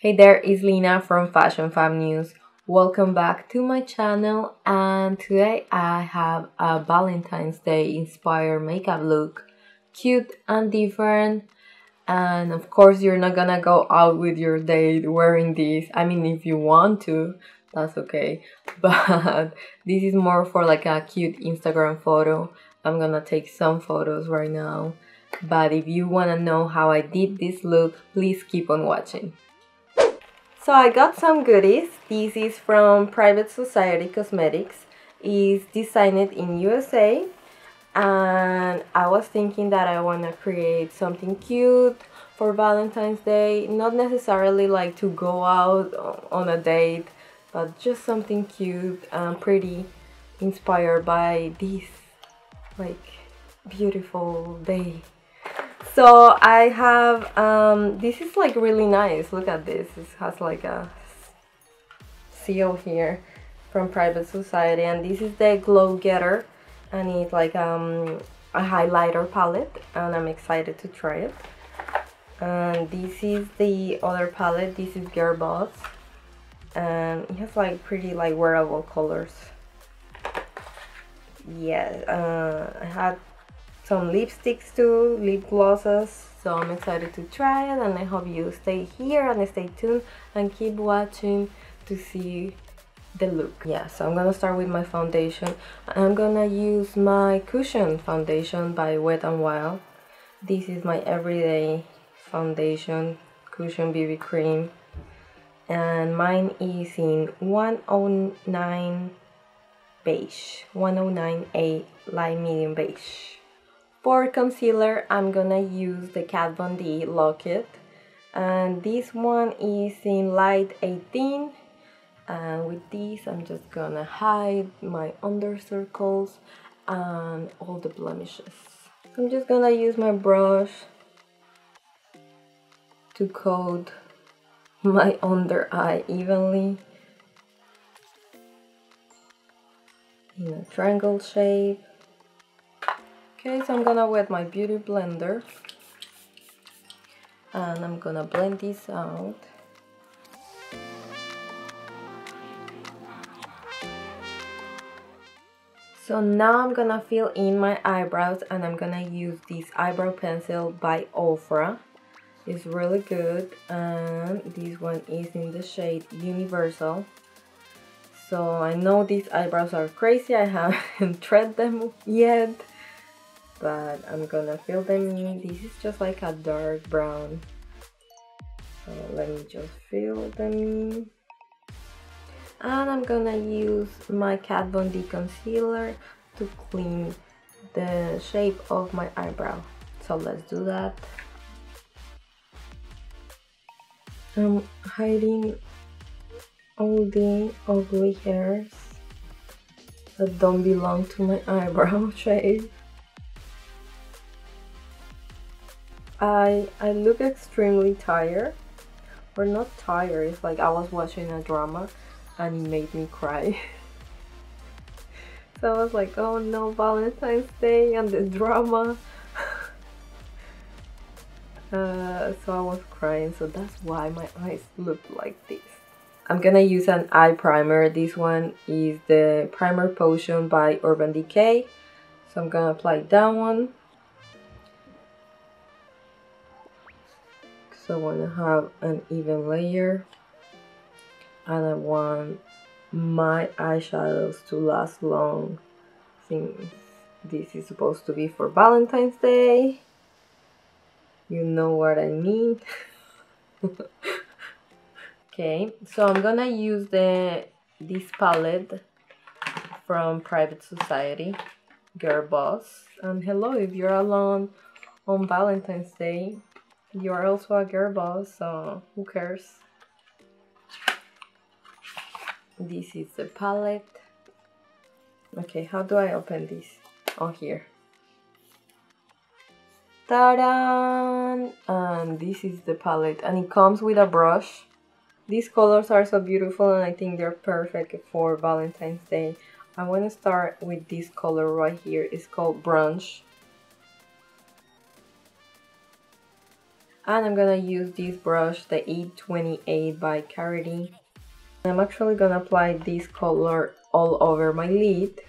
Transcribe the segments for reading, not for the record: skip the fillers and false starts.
Hey there, it's Lina from Fashion Fam News. Welcome back to my channel, and today I have a Valentine's Day inspired makeup look. Cute and different, and of course you're not gonna go out with your date wearing this. I mean, if you want to, that's okay, but this is more for like a cute Instagram photo. I'm gonna take some photos right now, but if you wanna know how I did this look, please keep on watching. So I got some goodies. This is from Private Society Cosmetics. It's designed in USA, and I was thinking that I want to create something cute for Valentine's Day. Not necessarily like to go out on a date, but just something cute and pretty, inspired by this like beautiful day. So I have this is like really nice. Look at this. It has like a seal here from Private Society, and this is the GlowGetter, and it's like a highlighter palette, and I'm excited to try it. And this is the other palette. This is Girl Boss, and it has like pretty like wearable colors. Yeah, I had some lipsticks too, lip glosses, so I'm excited to try it, and I hope you stay here and stay tuned and keep watching to see the look. Yeah, so I'm gonna start with my foundation. I'm gonna use my Cushion foundation by Wet n Wild. This is my everyday foundation, Cushion BB cream, and mine is in 109 beige, 109A light medium beige. For concealer, I'm gonna use the Kat Von D Locket, and this one is in light 18, and with this I'm just gonna hide my under circles and all the blemishes. I'm just gonna use my brush to coat my under eye evenly in a triangle shape. Okay, so I'm gonna wet my beauty blender, and I'm gonna blend this out. So now I'm gonna fill in my eyebrows, and I'm gonna use this eyebrow pencil by Ofra. It's really good, and this one is in the shade Universal. So I know these eyebrows are crazy, I haven't tread them yet, but I'm gonna fill them in. This is just like a dark brown, so let me just fill them in. And I'm gonna use my Kat Von D concealer to clean the shape of my eyebrow. So let's do that. I'm hiding all the ugly hairs that don't belong to my eyebrow shape. I look extremely tired, or not tired, it's like I was watching a drama and it made me cry. So I was like, oh no, Valentine's Day and the drama. So I was crying, so that's why my eyes look like this. I'm gonna use an eye primer. This one is the Primer Potion by Urban Decay. So I'm gonna apply that one. So I want to have an even layer, and I want my eyeshadows to last long, since this is supposed to be for Valentine's Day. You know what I mean. Okay, so I'm gonna use this palette from Private Society, Girl Boss. And hello, if you're alone on Valentine's Day, you're also a girl boss, so who cares? This is the palette. Okay, how do I open this? Oh, here. Ta-da! And this is the palette, and it comes with a brush. These colors are so beautiful, and I think they're perfect for Valentine's Day. I want to start with this color right here. It's called Brunch. And I'm gonna use this brush, the 828 by Karlee. I'm actually gonna apply this color all over my lid.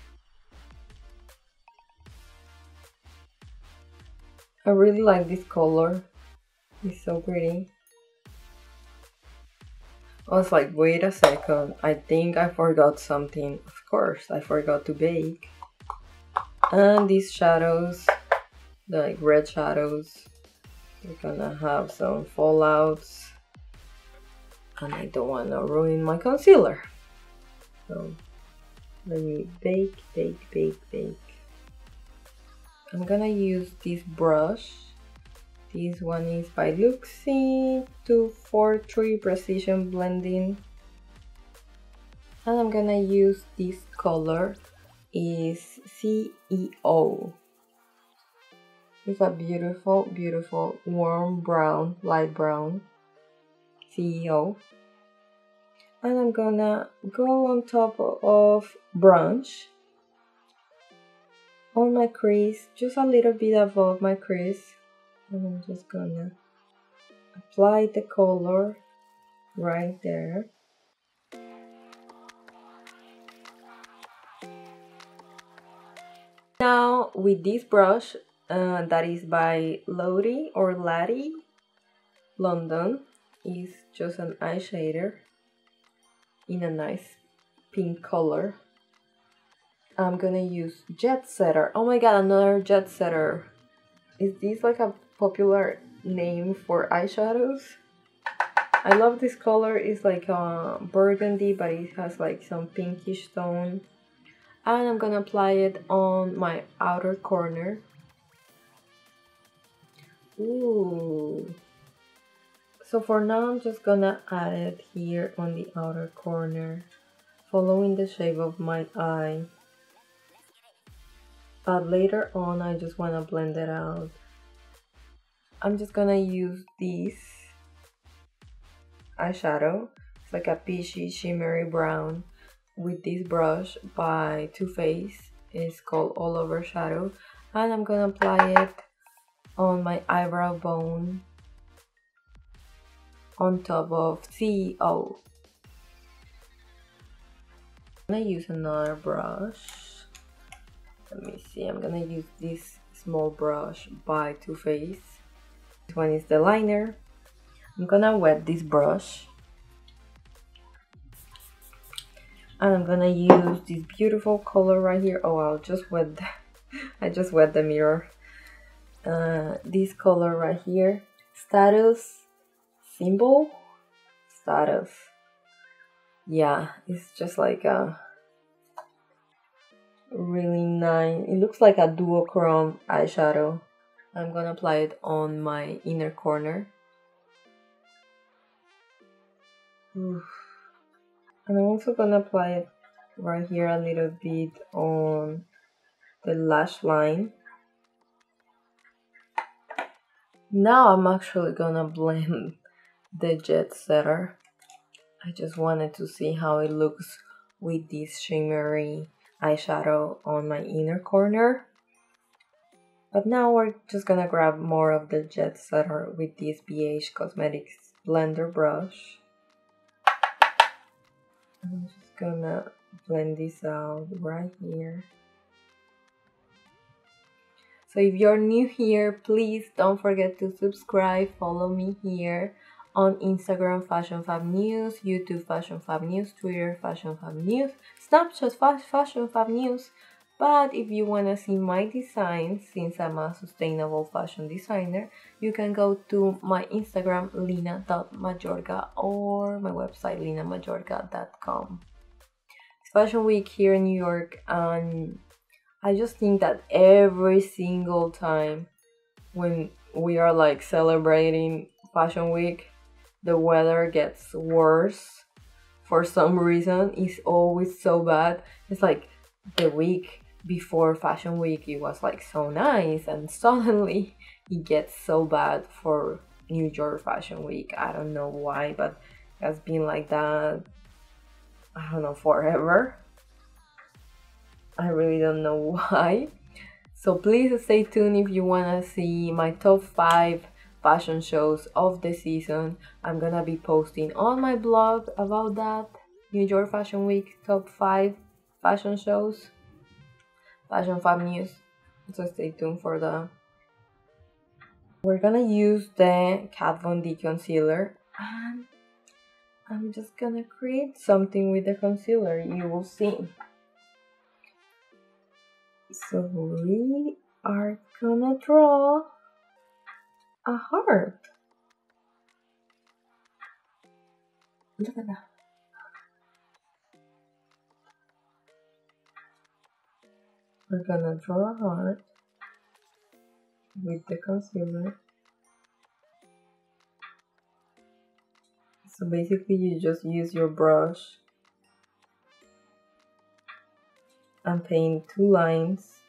I really like this color. It's so pretty. I was like, wait a second, I think I forgot something. Of course, I forgot to bake. And these shadows, the like red shadows, they're gonna have some fallouts. And I don't want to ruin my concealer. So let me bake, bake, bake, bake. I'm gonna use this brush. This one is by Luxie 243 Precision Blending. And I'm gonna use this color, is CEO. It's a beautiful, beautiful warm brown, light brown. CEO. And I'm gonna go on top of bronze on my crease, just a little bit above my crease. And I'm just gonna apply the color right there. Now with this brush, that is by Lodi or Ladi London, is just an eyeshadow in a nice pink color. I'm gonna use Jet Setter. Oh my god, another Jet Setter. Is this like a popular name for eyeshadows? I love this color. It's like burgundy, but it has like some pinkish tone. And I'm gonna apply it on my outer corner. Ooh. So for now, I'm just gonna add it here on the outer corner, following the shape of my eye. But later on, I just wanna blend it out. I'm just gonna use this eyeshadow. It's like a peachy shimmery brown with this brush by Too Faced. It's called All Over Shadow. And I'm gonna apply it on my eyebrow bone on top of CEO. I'm gonna use another brush. Let me see, I'm gonna use this small brush by Too Faced. This one is the liner. I'm gonna wet this brush. And I'm gonna use this beautiful color right here. Oh, I just wet the mirror. This color right here. Status Symbol. Status. Yeah, it's just like a really nice. It looks like a duochrome eyeshadow. I'm gonna apply it on my inner corner. Oof. And I'm also gonna apply it right here a little bit on the lash line. Now I'm actually gonna blend the Jet Setter. I just wanted to see how it looks with this shimmery eyeshadow on my inner corner. But now we're just gonna grab more of the Jet Setter with this BH Cosmetics blender brush. I'm just gonna blend this out right here. So if you're new here, please don't forget to subscribe, follow me here on Instagram Fashion Fab News, YouTube Fashion Fab News, Twitter Fashion Fab News, Snapchat Fashion Fab News. But if you want to see my designs, since I'm a sustainable fashion designer, you can go to my Instagram lina.majorca or my website linamajorca.com. It's Fashion Week here in New York, and I just think that every single time when we are like celebrating Fashion Week, the weather gets worse for some reason. It's always so bad. It's like the week before Fashion Week, it was like so nice, and suddenly it gets so bad for New York Fashion Week. I don't know why, but it has been like that, I don't know, forever. I really don't know why. So please stay tuned if you want to see my top 5 fashion shows of the season. I'm gonna be posting on my blog about that. New York Fashion Week top 5 fashion shows, Fashion Fab News. So stay tuned for that. We're gonna use the Kat Von D concealer, and I'm just gonna create something with the concealer. You will see. So we are gonna draw a heart. Look at that. We're gonna draw a heart with the concealer. So basically you just use your brush and paint 2 lines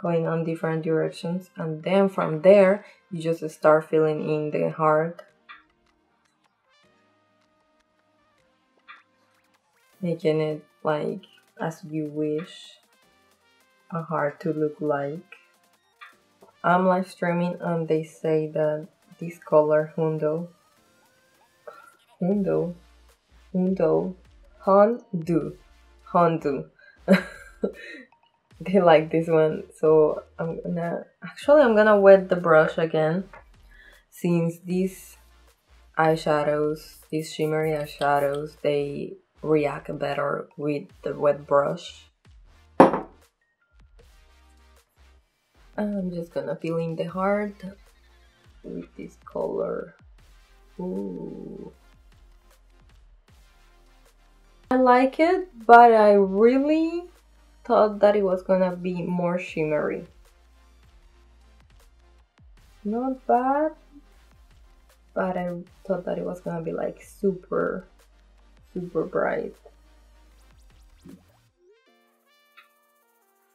going on different directions, and then from there you just start filling in the heart, making it like as you wish a heart to look like. I'm live streaming and they say that this color Hondo they like this one, so I'm gonna wet the brush again, since these eyeshadows, these shimmery eyeshadows, they react better with the wet brush. I'm just gonna fill in the heart with this color. Ooh, I like it, but I really thought that it was gonna be more shimmery. Not bad, but I thought that it was gonna be like super bright.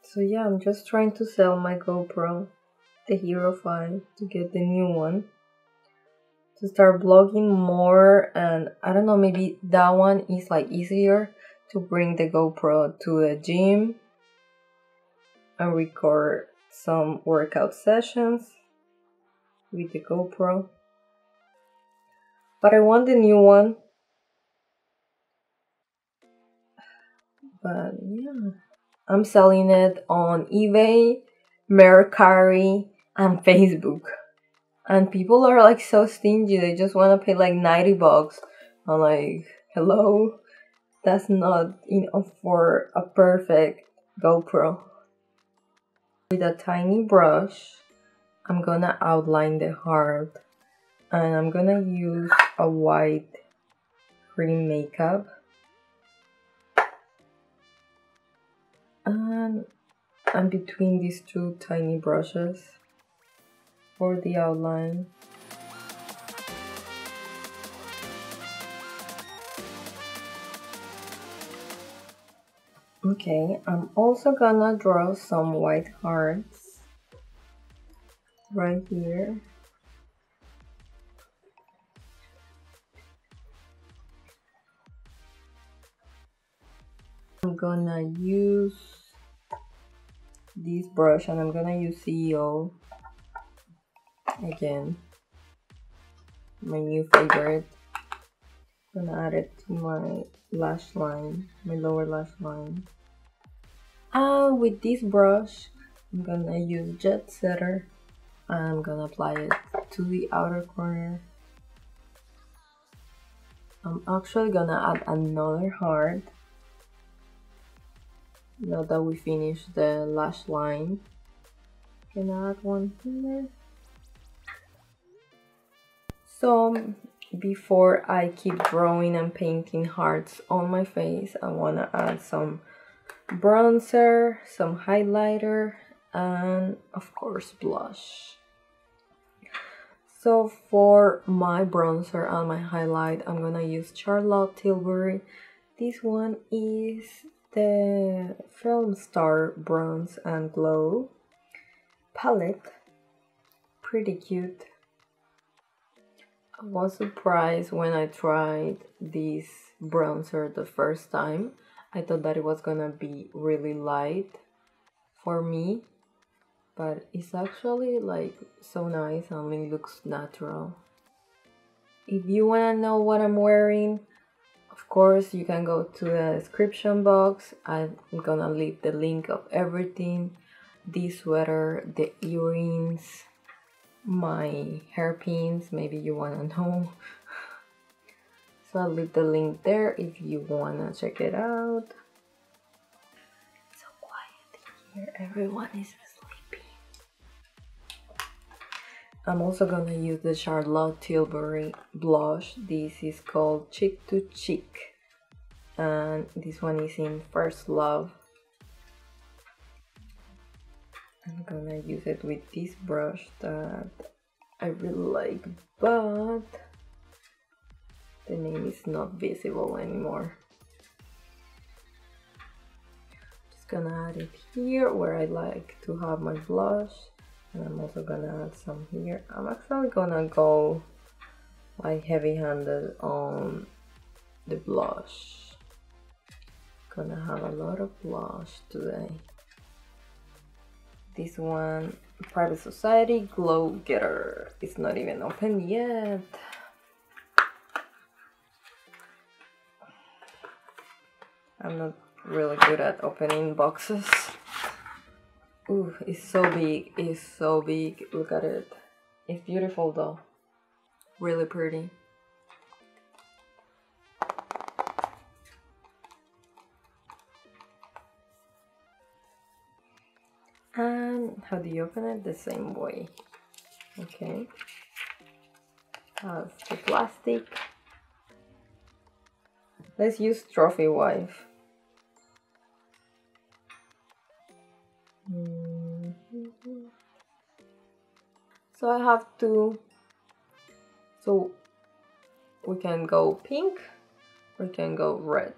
So yeah, I'm just trying to sell my GoPro, the Hero 5, to get the new one, to start vlogging more. And I don't know, maybe that one is like easier to bring the GoPro to the gym and record some workout sessions with the GoPro. But I want the new one. But yeah, I'm selling it on eBay, Mercari, and Facebook. And people are like so stingy, they just want to pay like 90 bucks. I'm like, hello? That's not enough for a perfect GoPro. With a tiny brush, I'm gonna outline the heart. And I'm gonna use a white cream makeup. And I'm between these 2 tiny brushes for the outline. Okay, I'm also gonna draw some white hearts right here. I'm gonna use this brush, and I'm gonna use CEO again, my new favorite. I'm gonna add it to my lash line, my lower lash line. And with this brush, I'm gonna use Jet Setter, and I'm gonna apply it to the outer corner. I'm actually gonna add another heart now that we finish the lash line. Gonna add one here. So before I keep drawing and painting hearts on my face, I wanna add some bronzer, some highlighter, and of course blush. So for my bronzer and my highlight, I'm gonna use Charlotte Tilbury. This one is the Film Star Bronze and Glow palette. Pretty cute. I was surprised when I tried this bronzer the first time. I thought that it was gonna be really light for me, but it's actually like so nice and it looks natural. If you want to know what I'm wearing, of course you can go to the description box. I'm gonna leave the link of everything. This sweater, the earrings, my hairpins, maybe you wanna know. So I'll leave the link there if you wanna check it out. It's so quiet here, everyone is sleeping. I'm also gonna use the Charlotte Tilbury blush. This is called Cheek to Cheek, and this one is in First Love. I'm gonna use it with this brush that I really like, but the name is not visible anymore. Just gonna add it here where I like to have my blush, and I'm also gonna add some here. I'm actually gonna go like heavy-handed on the blush. Gonna have a lot of blush today. This one, Private Society GlowGetter. It's not even open yet. I'm not really good at opening boxes. Ooh, it's so big. It's so big. Look at it. It's beautiful though. Really pretty. And how do you open it? The same way. Okay. Has the plastic. Let's use Trophy Wife. So I have two. So we can go pink, we can go red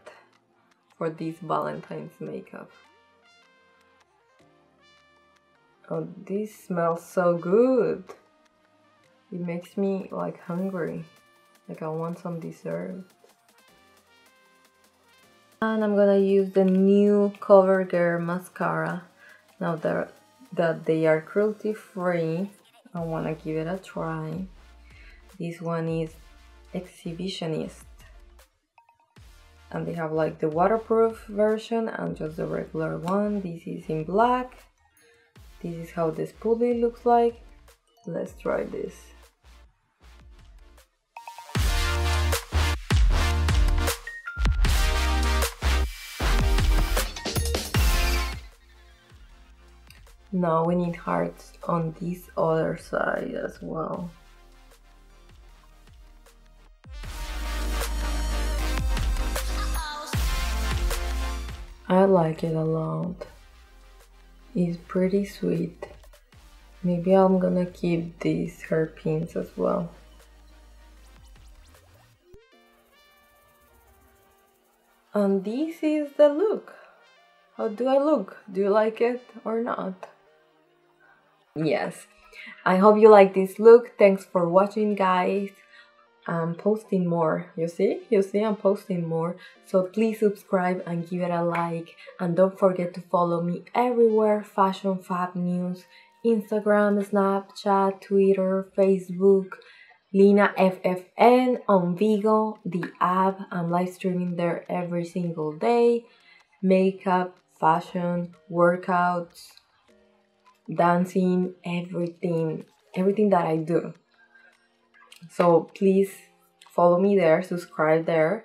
for this Valentine's makeup. Oh, this smells so good. It makes me like hungry. Like I want some dessert. And I'm gonna use the new CoverGirl mascara. Now that they are cruelty free, I wanna give it a try. This one is Exhibitionist. And they have like the waterproof version and just the regular one. This is in black. This is how the spoolie looks like. Let's try this. Now we need hearts on this other side as well. I like it a lot. It's pretty sweet. Maybe I'm gonna keep these hairpins as well. And this is the look. How do I look? Do you like it or not? Yes. I hope you like this look. Thanks for watching, guys. I'm posting more. You see I'm posting more, so please subscribe and give it a like, and don't forget to follow me everywhere. Fashion Fab News, Instagram, Snapchat, Twitter, Facebook, Lina FFN on BIGO, the app. I'm live streaming there every single day. Makeup, fashion, workouts, dancing, everything that I do. So please follow me there, subscribe there,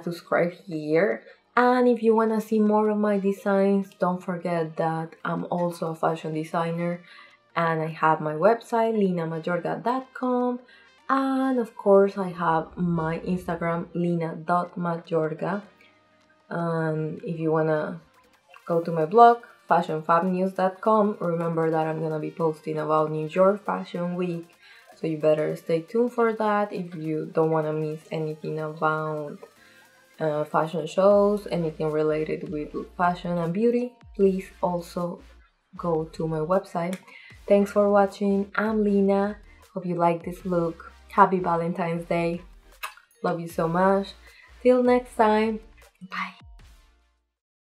subscribe here. And if you want to see more of my designs, don't forget that I'm also a fashion designer and I have my website linamayorga.com, and of course I have my Instagram lina.mayorga. And if you want to go to my blog fashionfabnews.com, remember that I'm gonna be posting about New York Fashion Week. So you better stay tuned for that if you don't want to miss anything about fashion shows, anything related with fashion and beauty. Please also go to my website. Thanks for watching. I'm Lina. Hope you like this look. Happy Valentine's Day. Love you so much. Till next time. Bye.